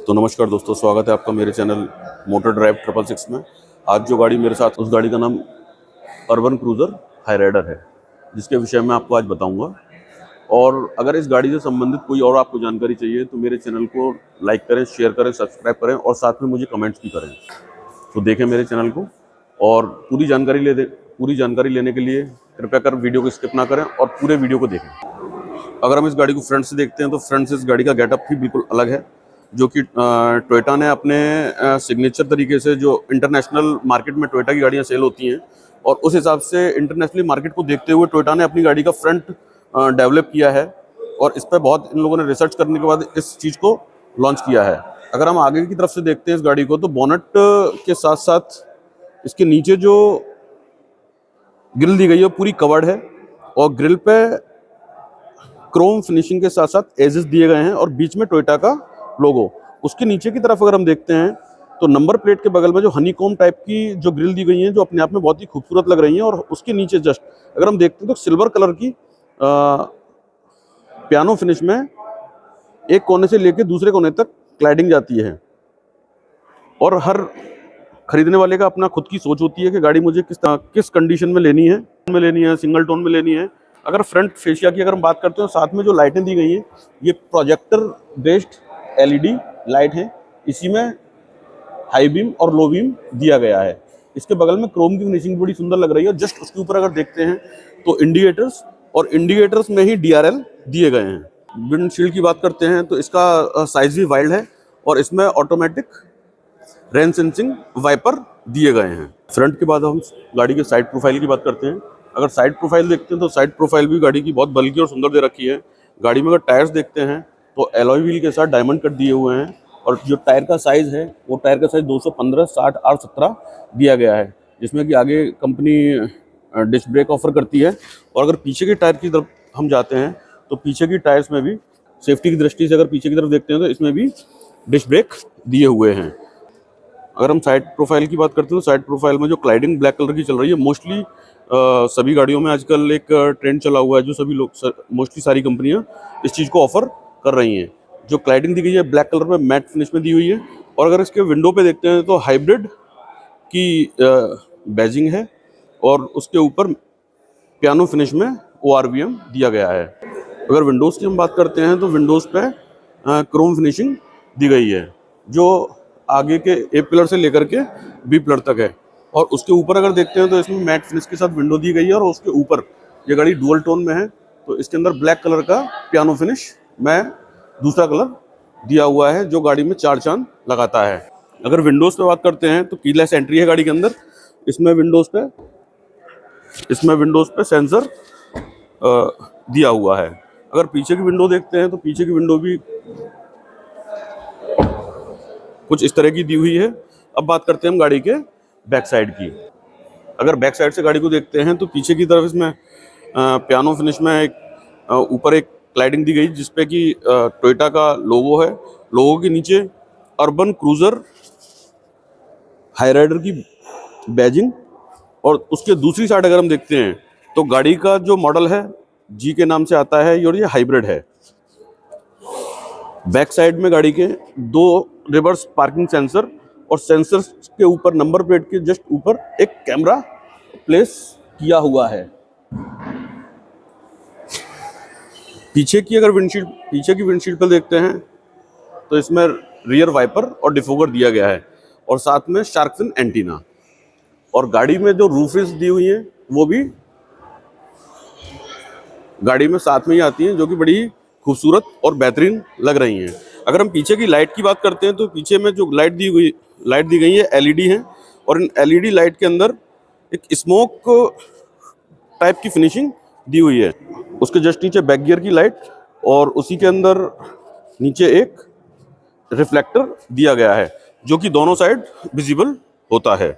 तो नमस्कार दोस्तों, स्वागत है आपका मेरे चैनल मोटर ड्राइव 666 में। आज जो गाड़ी मेरे साथ, उस गाड़ी का नाम अर्बन क्रूज़र हाई राइडर है, जिसके विषय में आपको आज बताऊंगा। और अगर इस गाड़ी से संबंधित कोई और आपको जानकारी चाहिए तो मेरे चैनल को लाइक करें, शेयर करें, सब्सक्राइब करें और साथ में मुझे कमेंट्स भी करें। तो देखें मेरे चैनल को और पूरी जानकारी लेने के लिए कृपया कर वीडियो को स्किप ना करें और पूरे वीडियो को देखें। अगर हम इस गाड़ी को फ्रंट से देखते हैं तो फ्रंट से इस गाड़ी का गेटअप भी बिल्कुल अलग है, जो कि टोयोटा ने अपने सिग्नेचर तरीके से, जो इंटरनेशनल मार्केट में टोयोटा की गाड़ियां सेल होती हैं और उस हिसाब से इंटरनेशनली मार्केट को देखते हुए टोयोटा ने अपनी गाड़ी का फ्रंट डेवलप किया है और इस पर बहुत इन लोगों ने रिसर्च करने के बाद इस चीज़ को लॉन्च किया है। अगर हम आगे की तरफ से देखते हैं इस गाड़ी को, तो बोनट के साथ साथ इसके नीचे जो ग्रिल दी गई है पूरी कवर्ड है और ग्रिल पे क्रोम फिनिशिंग के साथ साथ एजेस दिए गए हैं और बीच में टोयोटा का लोगो। उसके नीचे की तरफ अगर हम देखते हैं तो नंबर प्लेट के बगल में जो हनीकॉम टाइप की जो ग्रिल दी गई है, जो अपने आप में बहुत ही खूबसूरत लग रही हैं। और उसके नीचे जस्ट अगर हम देखते हैं तो सिल्वर कलर की पियानो फिनिश में एक कोने से लेकर दूसरे कोने तक क्लैडिंग जाती है। और हर खरीदने वाले का अपना खुद की सोच होती है कि गाड़ी मुझे किस कंडीशन में लेनी है, सिंगल टोन में लेनी है। अगर फ्रंट फेशिया की अगर हम बात करते हैं, साथ में जो लाइटें दी गई हैं ये प्रोजेक्टर बेस्ड एलईडी लाइट है। इसी में हाई बीम और लो बीम दिया गया है। इसके बगल में क्रोम की फिनिशिंग बड़ी सुंदर लग रही है। जस्ट उसके ऊपर अगर देखते हैं तो इंडिकेटर्स में ही डीआरएल दिए गए हैं। विंडशील्ड की बात करते हैं तो इसका साइज भी वाइड है और इसमें ऑटोमेटिक रेन सेंसिंग वाइपर दिए गए हैं। फ्रंट के बाद हम गाड़ी के साइड प्रोफाइल की बात करते हैं। अगर साइड प्रोफाइल देखते हैं तो साइड प्रोफाइल भी गाड़ी की बहुत बल्कि और सुंदर दे रखी है। गाड़ी में अगर टायर्स देखते हैं तो एलॉय व्हील के साथ डायमंड कट दिए हुए हैं और जो टायर का साइज़ है वो टायर का साइज़ 215, 60, R17 दिया गया है, जिसमें कि आगे कंपनी डिस्क ब्रेक ऑफर करती है। और अगर पीछे के टायर की तरफ हम जाते हैं तो पीछे की टायर्स में भी सेफ्टी की दृष्टि से अगर पीछे की तरफ देखते हैं तो इसमें भी डिस्क ब्रेक दिए हुए हैं। अगर हम साइड प्रोफाइल की बात करते हैं तो साइड प्रोफाइल में जो क्लाइडिंग ब्लैक कलर की चल रही है, मोस्टली सभी गाड़ियों में आजकल एक ट्रेंड चला हुआ है, जो सभी लोग मोस्टली सारी कंपनियां इस चीज़ को ऑफर कर रही हैं। जो क्लाइडिंग दी गई है ब्लैक कलर में मैट फिनिश में दी हुई है। और अगर इसके विंडो पे देखते हैं तो हाइब्रिड की बैजिंग है और उसके ऊपर पियानो फिनिश में ORVM दिया गया है। अगर विंडोज़ की हम बात करते हैं तो विंडोज़ पे क्रोम फिनिशिंग दी गई है, जो आगे के ए पिलर से लेकर के बी पिलर तक है। और उसके ऊपर अगर देखते हैं तो इसमें मैट फिनिश के साथ विंडो दी गई है और उसके ऊपर ये गाड़ी डुअल टोन में है, तो इसके अंदर ब्लैक कलर का पियानो फिनिश में दूसरा कलर दिया हुआ है, जो गाड़ी में 4 चांद लगाता है। अगर विंडोज़ पे बात करते हैं तो कीलेस एंट्री है गाड़ी के अंदर। इसमें विंडोज़ पे सेंसर दिया हुआ है। अगर पीछे की विंडो देखते हैं तो पीछे की विंडो भी कुछ इस तरह की दी हुई है। अब बात करते हैं हम गाड़ी के बैक साइड की। अगर बैक साइड से गाड़ी को देखते हैं तो पीछे की तरफ इसमें पियानो फिनिश में एक ऊपर एक क्लाइडिंग दी गई, जिसपे कि टोयोटा का लोगो है। लोगो के नीचे अर्बन क्रूज़र हाई राइडर की बैजिंग। और उसके दूसरी साइड अगर हम देखते हैं तो गाड़ी का जो मॉडल है जी के नाम से आता है और ये हाइब्रिड है। बैक साइड में गाड़ी के 2 रिवर्स पार्किंग सेंसर और सेंसर के ऊपर नंबर प्लेट के जस्ट ऊपर एक कैमरा प्लेस किया हुआ है। पीछे की विंडशील्ड पर देखते हैं तो इसमें रियर वाइपर और डिफोगर दिया गया है और साथ में शार्क फिन एंटीना। और गाड़ी में जो रूफ रेल्स दी हुई हैं वो भी गाड़ी में साथ में ही आती हैं, जो कि बड़ी खूबसूरत और बेहतरीन लग रही हैं। अगर हम पीछे की लाइट की बात करते हैं तो पीछे में जो लाइट दी गई है एलईडी है और इन एलईडी लाइट के अंदर एक स्मोक टाइप की फिनिशिंग दी हुई है। उसके जस्ट नीचे बैक गियर की लाइट और उसी के अंदर नीचे एक रिफ्लेक्टर दिया गया है, जो कि दोनों साइड विजिबल होता है।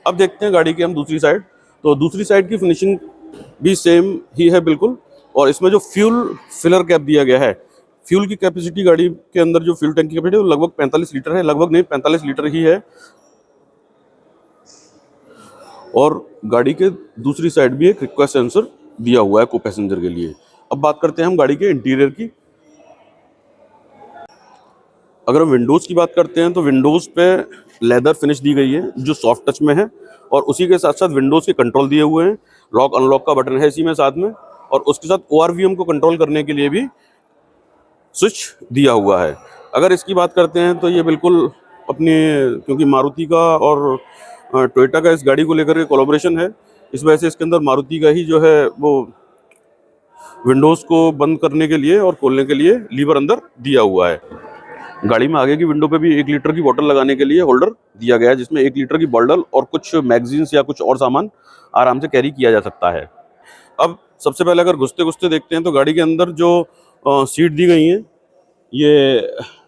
अब देखते हैं गाड़ी की हम दूसरी साइड, तो दूसरी साइड की फिनिशिंग भी सेम ही है बिल्कुल। और इसमें जो फ्यूल फिलर कैप दिया गया है, फ्यूल की कैपेसिटी गाड़ी के अंदर जो फ्यूल टैंक की कैपेसिटी है वो लगभग 45 लीटर है, लगभग नहीं 45 लीटर ही है। और गाड़ी के दूसरी साइड भी एक रिक्वेस्ट सेंसर दिया हुआ है को पैसेंजर के लिए। अब बात करते हैं हम गाड़ी के इंटीरियर की। अगर हम विंडोज़ की बात करते हैं तो विंडोज़ पे लेदर फिनिश दी गई है जो सॉफ्ट टच में है, और उसी के साथ साथ विंडोज़ के कंट्रोल दिए हुए हैं। लॉक अनलॉक का बटन है इसी में साथ में, और उसके साथ ORVM को कंट्रोल करने के लिए भी स्विच दिया हुआ है। अगर इसकी बात करते हैं तो ये बिल्कुल अपने, क्योंकि मारुति का और टोयोटा का इस गाड़ी को लेकर के कोलैबोरेशन है, इस वजह से इसके अंदर मारुति का ही जो है वो विंडोज़ को बंद करने के लिए और खोलने के लिए लीवर अंदर दिया हुआ है। गाड़ी में आगे की विंडो पे भी 1 लीटर की बोतल लगाने के लिए होल्डर दिया गया है, जिसमें 1 लीटर की बॉटल और कुछ मैगजीन्स या कुछ और सामान आराम से कैरी किया जा सकता है। अब सबसे पहले अगर घुसते-घुसते देखते हैं तो गाड़ी के अंदर जो सीट दी गई हैं ये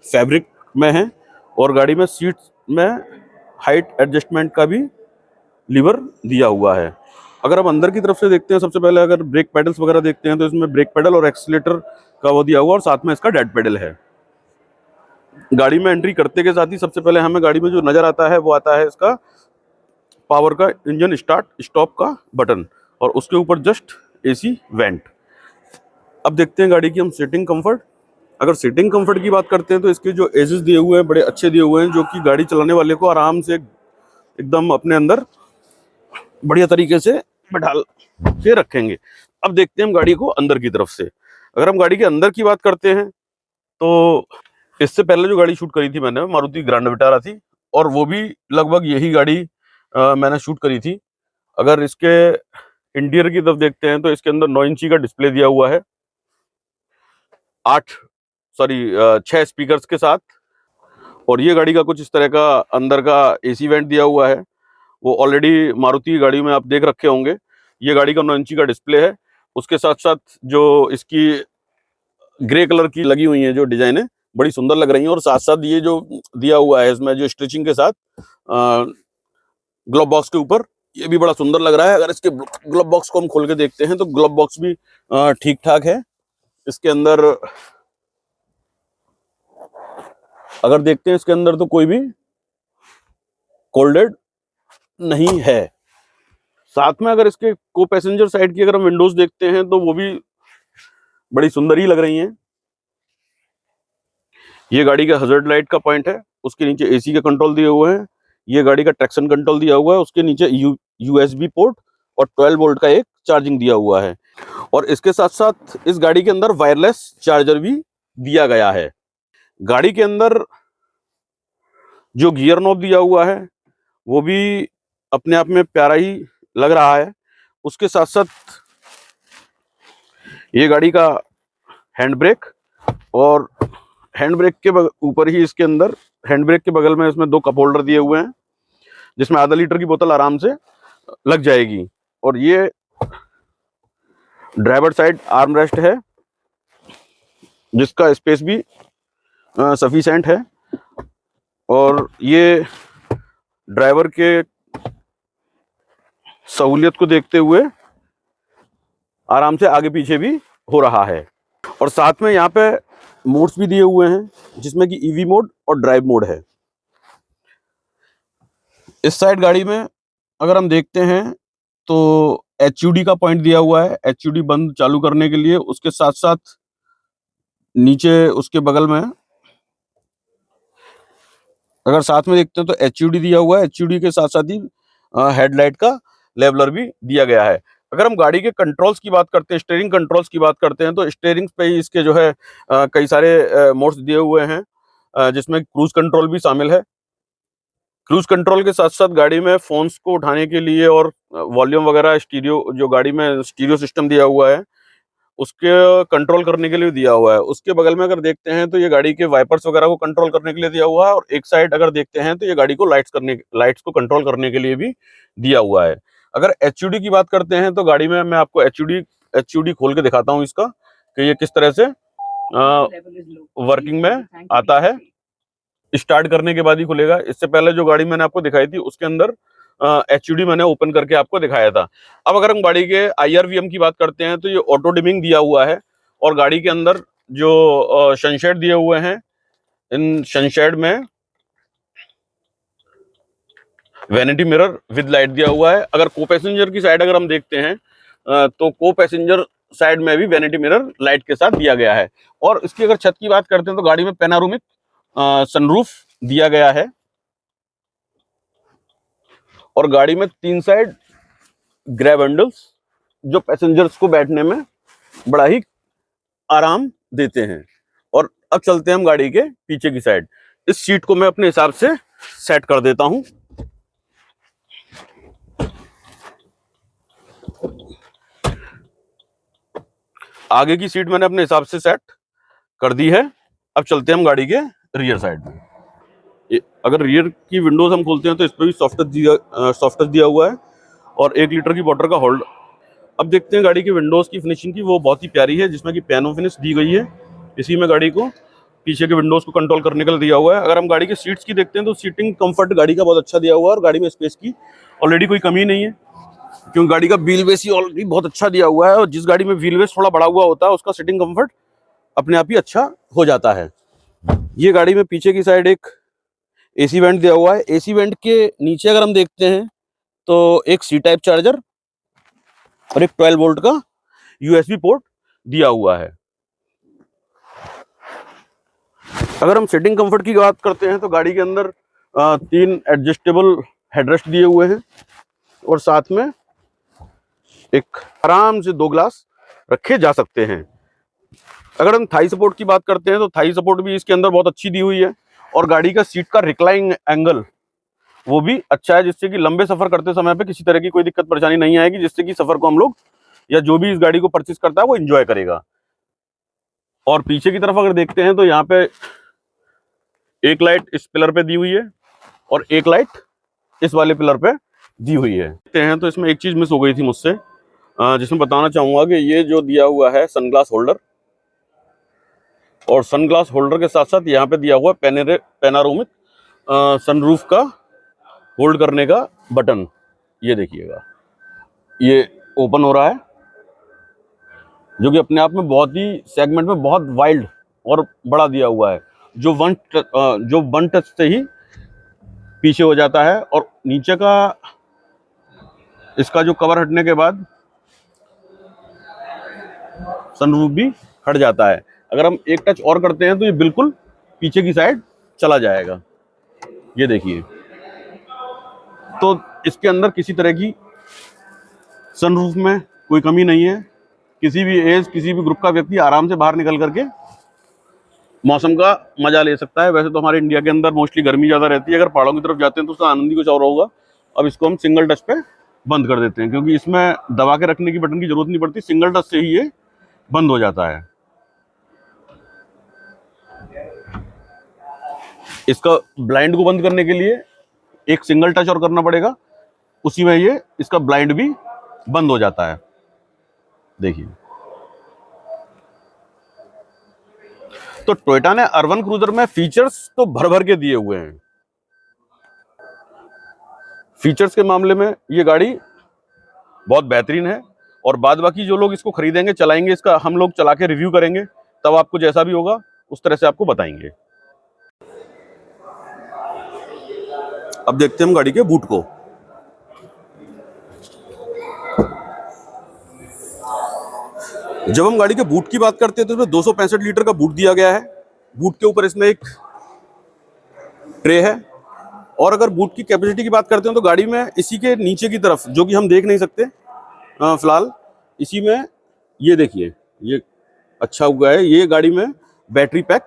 फैब्रिक में है, और गाड़ी में सीट में हाइट एडजस्टमेंट का भी लीवर दिया हुआ है। अगर हम अंदर की तरफ से देखते हैं, सबसे पहले अगर ब्रेक पेडल्स वगैरह देखते हैं तो इसमें ब्रेक पेडल और एक्सीलेटर का वो दिया हुआ, और साथ में इसका डेड पेडल है। गाड़ी में एंट्री करते के साथ ही सबसे पहले हमें गाड़ी में जो नज़र आता है वो आता है इसका पावर का इंजन स्टार्ट स्टॉप का बटन, और उसके ऊपर जस्ट AC वेंट। अब देखते हैं गाड़ी की हम सीटिंग कंफर्ट। अगर सीटिंग कंफर्ट की बात करते हैं तो इसके जो एजेस दिए हुए हैं बड़े अच्छे दिए हुए हैं, जो कि गाड़ी चलाने वाले को आराम से एकदम अपने अंदर बढ़िया तरीके से बैठा के रखेंगे। अब देखते हैं हम गाड़ी को अंदर की तरफ से। अगर हम गाड़ी के अंदर की बात करते हैं तो इससे पहले जो गाड़ी शूट करी थी मैंने, मारुति ग्रैंड विटारा थी, और वो भी लगभग यही गाड़ी मैंने शूट करी थी। अगर इसके इंटीरियर की तरफ देखते हैं तो इसके अंदर 9 इंची का डिस्प्ले दिया हुआ है, 6 स्पीकर्स के साथ, और ये गाड़ी का कुछ इस तरह का अंदर का AC वेंट दिया हुआ है। वो ऑलरेडी मारुति की गाड़ी में आप देख रखे होंगे। ये गाड़ी का 9 इंची का डिस्प्ले है। उसके साथ साथ जो इसकी ग्रे कलर की लगी हुई है जो डिजाइन है, बड़ी सुंदर लग रही है, और साथ साथ ये जो दिया हुआ है इसमें जो स्टिचिंग के साथ ग्लोव बॉक्स के ऊपर, ये भी बड़ा सुंदर लग रहा है। अगर इसके ग्लोव बॉक्स को हम खोल के देखते हैं तो ग्लोव बॉक्स भी ठीक ठाक है। इसके अंदर अगर देखते हैं इसके अंदर तो कोई भी कोल्डेड नहीं है। साथ में अगर इसके को पैसेंजर साइड की अगर हम विंडोज देखते हैं तो वो भी बड़ी सुंदर ही लग रही हैं। ये गाड़ी का हजर्ड लाइट का पॉइंट है, उसके नीचे AC के कंट्रोल दिए हुए हैं। ये गाड़ी का ट्रैक्शन कंट्रोल दिया हुआ है, उसके नीचे USB पोर्ट और 12 वोल्ट का एक चार्जिंग दिया हुआ है, और इसके साथ साथ इस गाड़ी के अंदर वायरलेस चार्जर भी दिया गया है। गाड़ी के अंदर जो गियर नॉब दिया हुआ है वो भी अपने आप में प्यारा ही लग रहा है। उसके साथ साथ ये गाड़ी का हैंड ब्रेक, और हैंड ब्रेक के ऊपर ही इसके अंदर हैंड ब्रेक के बगल में इसमें 2 कप होल्डर दिए हुए हैं, जिसमें आधा लीटर की बोतल आराम से लग जाएगी। और ये ड्राइवर साइड आर्म रेस्ट है, जिसका स्पेस भी सफिशिएंट है, और ये ड्राइवर के सहूलियत को देखते हुए आराम से आगे पीछे भी हो रहा है। और साथ में यहाँ पे मोड्स भी दिए हुए हैं, जिसमें कि EV मोड और ड्राइव मोड है। इस साइड गाड़ी में अगर हम देखते हैं तो HUD का पॉइंट दिया हुआ है, HUD बंद चालू करने के लिए। उसके साथ साथ नीचे उसके बगल में अगर साथ में देखते हैं तो HUD दिया हुआ है, HUD के साथ साथ ही हेडलाइट का लेवलर भी दिया गया है। अगर हम गाड़ी के कंट्रोल्स की बात करते हैं, स्टीयरिंग कंट्रोल्स की बात करते हैं, तो स्टीयरिंग पे ही इसके जो है कई सारे मोड्स दिए हुए हैं, जिसमें क्रूज कंट्रोल भी शामिल है। क्रूज कंट्रोल के साथ साथ गाड़ी में फोन्स को उठाने के लिए और वॉल्यूम वगैरह, स्टीरियो जो गाड़ी में स्टीरियो सिस्टम दिया हुआ है उसके कंट्रोल करने के लिए दिया हुआ है। उसके बगल में अगर देखते हैं तो ये गाड़ी के वाइपर्स वगैरह को कंट्रोल करने के लिए दिया हुआ है, और एक साइड अगर देखते हैं तो ये गाड़ी को लाइट्स को कंट्रोल करने के लिए भी दिया हुआ है। अगर HUD की बात करते हैं तो गाड़ी में मैं आपको HUD खोल के दिखाता हूँ इसका, कि ये किस तरह से वर्किंग में आता है। स्टार्ट करने के बाद ही खुलेगा। इससे पहले जो गाड़ी मैंने आपको दिखाई थी उसके अंदर HUD मैंने ओपन करके आपको दिखाया था। अब अगर हम गाड़ी के IRVM की बात करते हैं तो ये ऑटो डिमिंग दिया हुआ है, और गाड़ी के अंदर जो सनशेड दिए हुए हैं, इन सनशेड में वैनिटी मिरर विद लाइट दिया हुआ है। अगर को पैसेंजर की साइड अगर हम देखते हैं तो को पैसेंजर साइड में भी वैनिटी मिरर लाइट के साथ दिया गया है। और इसकी अगर छत की बात करते हैं तो गाड़ी में पैनारोमिक सनरूफ दिया गया है और गाड़ी में 3 साइड ग्रैब हैंडल्स जो पैसेंजर्स को बैठने में बड़ा ही आराम देते हैं। और अब चलते हैं हम गाड़ी के पीछे की साइड। इस सीट को मैं अपने हिसाब से सेट कर देता हूं। आगे की सीट मैंने अपने हिसाब से सेट कर दी है। अब चलते हैं हम गाड़ी के रियर साइड में। अगर रियर की विंडोज हम खोलते हैं तो इस पर भी सॉफ्ट टच दिया हुआ है और 1 लीटर की वाटर का होल्ड। अब देखते हैं गाड़ी की विंडोज की फिनिशिंग की, वो बहुत ही प्यारी है जिसमें कि पियानो फिनिश दी गई है। इसी में गाड़ी को पीछे के विंडोज को कंट्रोल करने के लिए दिया हुआ है। अगर हम गाड़ी के सीट्स की देखते हैं तो सीटिंग कंफर्ट गाड़ी का बहुत अच्छा दिया हुआ है और गाड़ी में स्पेस की ऑलरेडी कोई कमी नहीं है, क्योंकि गाड़ी का व्हील बेस ही ऑलरेडी बहुत अच्छा दिया हुआ है और जिस गाड़ी में व्हील बेस थोड़ा बड़ा हुआ होता है उसका सीटिंग कंफर्ट अपने आप ही अच्छा हो जाता है। ये गाड़ी में पीछे की साइड एक एसी वेंट दिया हुआ है। एसी वेंट के नीचे अगर हम देखते हैं तो एक सी टाइप चार्जर और एक 12 वोल्ट का यूएसबी पोर्ट दिया हुआ है। अगर हम सीटिंग कंफर्ट की बात करते हैं तो गाड़ी के अंदर 3 एडजस्टेबल हेडरेस्ट दिए हुए हैं और साथ में एक आराम से 2 ग्लास रखे जा सकते हैं। अगर हम थाई सपोर्ट की बात करते हैं तो थाई सपोर्ट भी इसके अंदर बहुत अच्छी दी हुई है और गाड़ी का सीट का रिक्लाइन एंगल वो भी अच्छा है, जिससे कि लंबे सफर करते समय पे किसी तरह की कोई दिक्कत परेशानी नहीं आएगी, जिससे कि सफर को हम लोग या जो भी इस गाड़ी को परचेस करता है वो एंजॉय करेगा। और पीछे की तरफ अगर देखते हैं तो यहाँ पे एक लाइट इस पिलर पे दी हुई है और एक लाइट इस वाले पिलर पे दी हुई है। देखते हैं तो इसमें एक चीज मिस हो गई थी मुझसे, जिसमें बताना चाहूंगा कि ये जो दिया हुआ है सनग्लास होल्डर, और सनग्लास होल्डर के साथ साथ यहाँ पे दिया हुआ पैनारोमिक सनरूफ का होल्ड करने का बटन। ये देखिएगा, ये ओपन हो रहा है, जो कि अपने आप में बहुत ही सेगमेंट में बहुत वाइल्ड और बड़ा दिया हुआ है, जो वन टच से ही पीछे हो जाता है। और नीचे का इसका जो कवर हटने के बाद सनरूफ भी हट जाता है। अगर हम एक टच और करते हैं तो ये बिल्कुल पीछे की साइड चला जाएगा। ये देखिए, तो इसके अंदर किसी तरह की सनरूफ में कोई कमी नहीं है। किसी भी एज, किसी भी ग्रुप का व्यक्ति आराम से बाहर निकल करके मौसम का मजा ले सकता है। वैसे तो हमारे इंडिया के अंदर मोस्टली गर्मी ज़्यादा रहती है, अगर पहाड़ों की तरफ जाते हैं तो उसका आनंद ही कुछ और होगा। अब इसको हम सिंगल टच पे बंद कर देते हैं, क्योंकि इसमें दबा के रखने की बटन की जरूरत नहीं पड़ती, सिंगल टच से ही ये बंद हो जाता है। इसका ब्लाइंड को बंद करने के लिए एक सिंगल टच और करना पड़ेगा, उसी में ये इसका ब्लाइंड भी बंद हो जाता है। देखिए, तो टोयोटा ने अर्बन क्रूजर में फीचर्स तो भर भर के दिए हुए हैं। फीचर्स के मामले में ये गाड़ी बहुत बेहतरीन है और बाद बाकी जो लोग इसको खरीदेंगे, चलाएंगे, इसका हम लोग चला के रिव्यू करेंगे, तब आपको जैसा भी होगा उस तरह से आपको बताएंगे। अब देखते हैं हम गाड़ी के बूट को। जब हम गाड़ी के बूट की बात करते हैं तो इसमें 265 लीटर का बूट दिया गया है। बूट के ऊपर इसमें एक ट्रे है। और अगर बूट की कैपेसिटी की बात करते हैं तो गाड़ी में इसी के नीचे की तरफ, जो कि हम देख नहीं सकते फिलहाल, इसी में ये देखिए, ये अच्छा हुआ है, ये गाड़ी में बैटरी पैक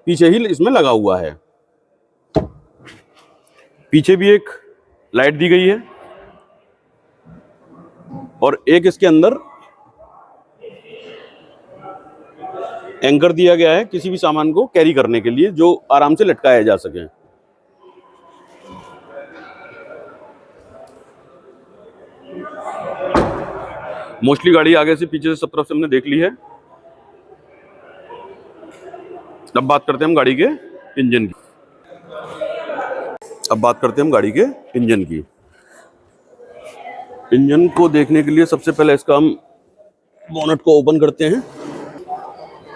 पीछे ही इसमें लगा हुआ है। पीछे भी एक लाइट दी गई है और एक इसके अंदर एंकर दिया गया है किसी भी सामान को कैरी करने के लिए, जो आराम से लटकाया जा सके। मोस्टली गाड़ी आगे से पीछे से सब तरफ से हमने देख ली है। अब बात करते हैं हम गाड़ी के इंजन की। इंजन को देखने के लिए सबसे पहले इसका हम बोनट को ओपन करते हैं।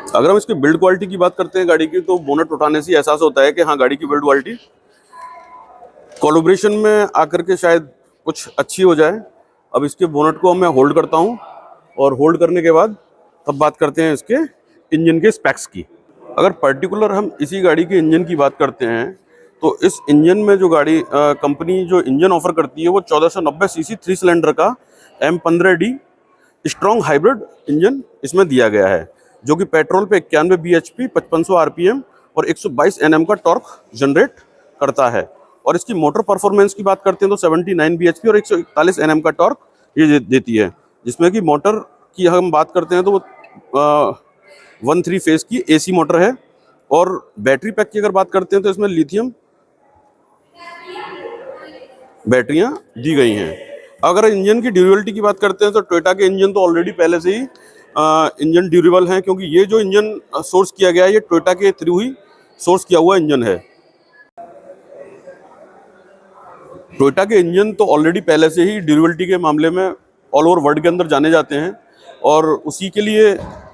अगर हम इसकी बिल्ड क्वालिटी की बात करते हैं गाड़ी की, तो बोनट उठाने से एहसास होता है कि हाँ, गाड़ी की बिल्ड क्वालिटी कोलैबोरेशन में आकर के शायद कुछ अच्छी हो जाए। अब इसके बोनट को मैं होल्ड करता हूं और होल्ड करने के बाद अब बात करते हैं इसके इंजन के स्पेक्स की। अगर पर्टिकुलर हम इसी गाड़ी के इंजन की बात करते हैं तो इस इंजन में जो गाड़ी कंपनी जो इंजन ऑफर करती है वो 1490 सीसी 3 सिलेंडर का M15D स्ट्रॉन्ग हाइब्रिड इंजन इसमें दिया गया है, जो कि पेट्रोल पे 91 bhp 5500 आरपीएम और 122 Nm का टॉर्क जनरेट करता है। और इसकी मोटर परफॉर्मेंस की बात करते हैं तो 79 bhp और 141 Nm का टॉर्क ये देती है, जिसमें कि मोटर की हम बात करते हैं तो वो 1-3 फेज की AC मोटर है। और बैटरी पैक की अगर बात करते हैं तो इसमें लिथियम बैटरियां दी गई हैं। अगर इंजन की ड्यूरेबिलिटी की बात करते हैं तो टोयोटा के इंजन तो ऑलरेडी पहले से ही इंजन ड्यूरेबल हैं, क्योंकि ये जो इंजन सोर्स किया गया है ये टोयोटा के थ्रू ही सोर्स किया हुआ इंजन है। टोयोटा के इंजन तो ऑलरेडी पहले से ही ड्यूरेबिलिटी के मामले में ऑल ओवर वर्ल्ड के अंदर जाने जाते हैं, और उसी के लिए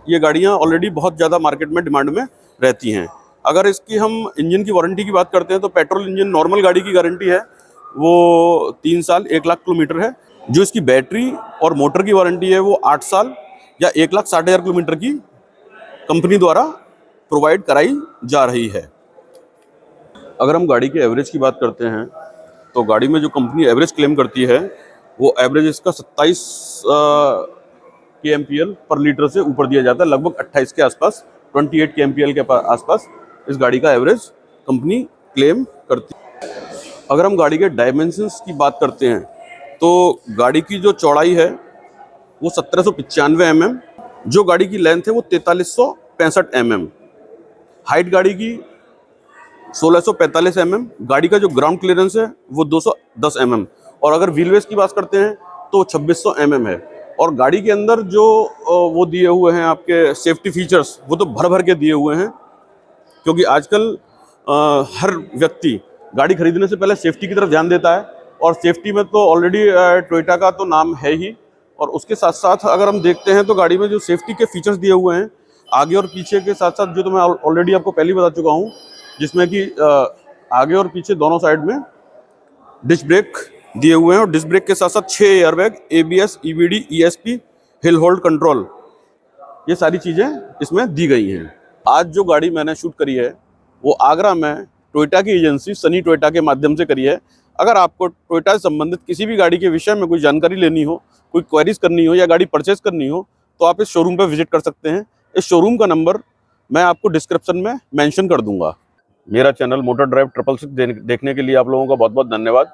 ये गाड़ियाँ ऑलरेडी बहुत ज़्यादा मार्केट में डिमांड में रहती हैं। अगर इसकी हम इंजन की वारंटी की बात करते हैं तो पेट्रोल इंजन नॉर्मल गाड़ी की गारंटी है वो 3 साल 1 लाख किलोमीटर है। जो इसकी बैटरी और मोटर की वारंटी है वो 8 साल या 1,60,000 किलोमीटर की कंपनी द्वारा प्रोवाइड कराई जा रही है। अगर हम गाड़ी के एवरेज की बात करते हैं तो गाड़ी में जो कंपनी एवरेज क्लेम करती है वो एवरेज इसका 27 kmpl पर लीटर से ऊपर दिया जाता है, लगभग 28 के आसपास, 28 kmpl के आसपास इस गाड़ी का एवरेज कंपनी क्लेम करती है। अगर हम गाड़ी के डायमेंशंस की बात करते हैं तो गाड़ी की जो चौड़ाई है वो 1795 mm, जो गाड़ी की लेंथ है वो 4365 mm, हाइट गाड़ी की 1645 mm, गाड़ी का जो ग्राउंड क्लियरेंस है वो 210 mm, और अगर व्हील बेस की बात करते हैं तो 2600 mm है। और गाड़ी के अंदर जो वो दिए हुए हैं आपके सेफ्टी फीचर्स वो तो भर भर के दिए हुए हैं, क्योंकि आजकल हर व्यक्ति गाड़ी खरीदने से पहले सेफ्टी की तरफ ध्यान देता है, और सेफ्टी में तो ऑलरेडी टोयोटा का तो नाम है ही। और उसके साथ साथ अगर हम देखते हैं तो गाड़ी में जो सेफ्टी के फीचर्स दिए हुए हैं आगे और पीछे के साथ साथ, जो तो मैं ऑलरेडी आपको पहले बता चुका हूँ, जिसमें कि आगे और पीछे दोनों साइड में डिस्क ब्रेक दिए हुए हैं, और डिस्क ब्रेक के साथ साथ 6 airbag, ABS, EBD, ESP, hill hold control, ये सारी चीज़ें इसमें दी गई हैं। आज जो गाड़ी मैंने शूट करी है वो आगरा में टोयोटा की एजेंसी सनी टोयोटा के माध्यम से करी है। अगर आपको टोयोटा से संबंधित किसी भी गाड़ी के विषय में कोई जानकारी लेनी हो, कोई क्वेरीज करनी हो या गाड़ी परचेज करनी हो तो आप इस शोरूम पर विजिट कर सकते हैं। इस शोरूम का नंबर मैं आपको डिस्क्रिप्शन में मेंशन कर दूंगा। मेरा चैनल मोटर ड्राइव 666 देखने के लिए आप लोगों का बहुत बहुत धन्यवाद।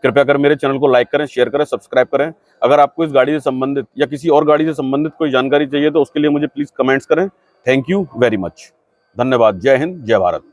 कृपया कर मेरे चैनल को लाइक करें, शेयर करें, सब्सक्राइब करें। अगर आपको इस गाड़ी से संबंधित या किसी और गाड़ी से संबंधित कोई जानकारी चाहिए तो उसके लिए मुझे प्लीज़ कमेंट्स करें। Thank you very much. धन्यवाद। जय हिंद, जय भारत।